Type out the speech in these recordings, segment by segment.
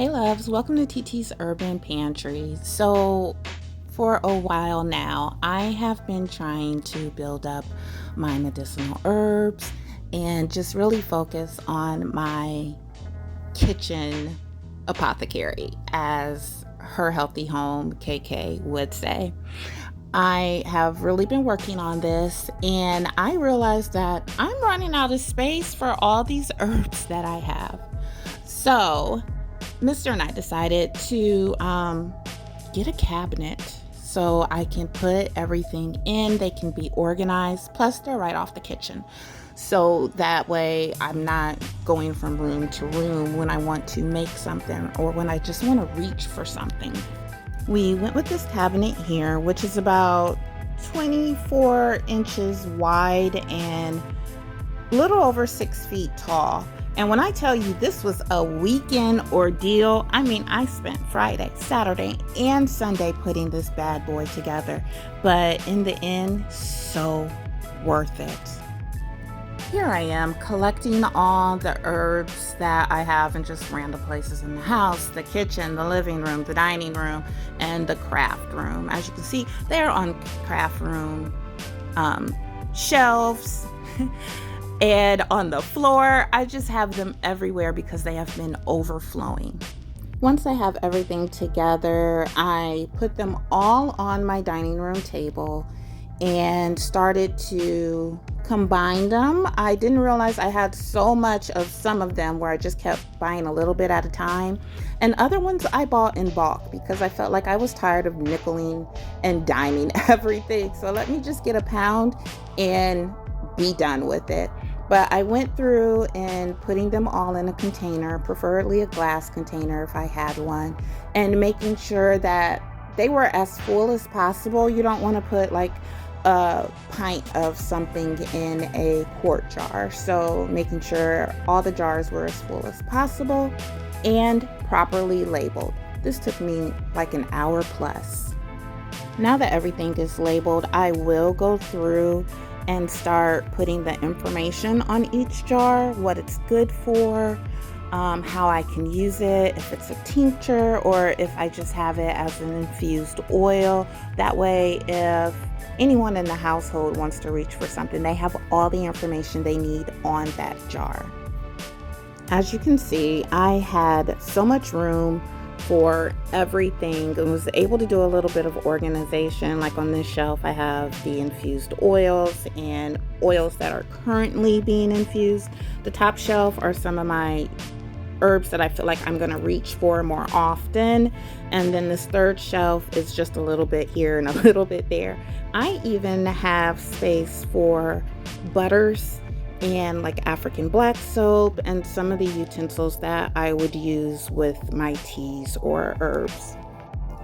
Hey loves, welcome to TT's Urban Pantry. So, for a while now, I have been trying to build up my medicinal herbs and just really focus on my kitchen apothecary, as her healthy home KK would say. I have really been working on this, and I realized that I'm running out of space for all these herbs that I have. So, Mr. and I decided to get a cabinet so I can put everything in. They can be organized, plus they're right off the kitchen. So that way I'm not going from room to room when I want to make something or when I just want to reach for something. We went with this cabinet here, which is about 24 inches wide and a little over 6 feet tall. And when I tell you this was a weekend ordeal, I mean, I spent Friday, Saturday, and Sunday putting this bad boy together. But in the end, so worth it. Here I am collecting all the herbs that I have in just random places in the house, the kitchen, the living room, the dining room, and the craft room. As you can see, they're on craft room shelves. And on the floor, I just have them everywhere because they have been overflowing. Once I have everything together, I put them all on my dining room table and started to combine them. I didn't realize I had so much of some of them where I just kept buying a little bit at a time. And other ones I bought in bulk because I felt like I was tired of nickeling and diming everything. So let me just get a pound and be done with it. But I went through and putting them all in a container, preferably a glass container if I had one, and making sure that they were as full as possible. You don't want to put like a pint of something in a quart jar. So making sure all the jars were as full as possible and properly labeled. This took me like an hour plus. Now that everything is labeled, I will go through and start putting the information on each jar, what it's good for, how I can use it, if it's a tincture or if I just have it as an infused oil. That way, if anyone in the household wants to reach for something, they have all the information they need on that jar. As you can see, I had so much room for everything and was able to do a little bit of organization. Like on this shelf, I have the infused oils and oils that are currently being infused. The top shelf are some of my herbs that I feel like I'm going to reach for more often. And then this third shelf is just a little bit here and a little bit there. I even have space for butters and like African black soap and some of the utensils that I would use with my teas or herbs.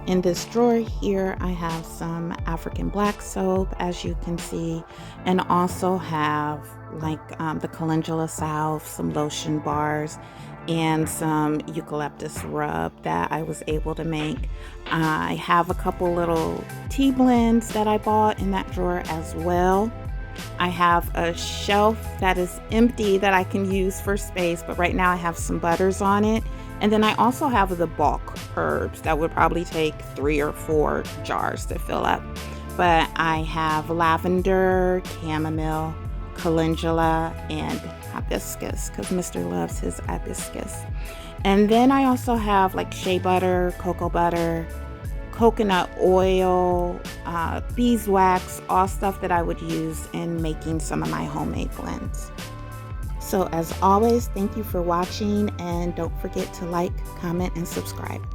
In this drawer here, I have some African black soap, as you can see, and also have like the calendula salve, some lotion bars, and some eucalyptus rub that I was able to make. I have a couple little tea blends that I bought in that drawer as well. I have a shelf that is empty that I can use for space, but right now I have some butters on it. And then I also have the bulk herbs that would probably take 3 or 4 jars to fill up. But I have lavender, chamomile, calendula, and hibiscus because Mr. loves his hibiscus. And then I also have like shea butter, cocoa butter, coconut oil, beeswax, all stuff that I would use in making some of my homemade blends. So as always, thank you for watching, and don't forget to like, comment, and subscribe.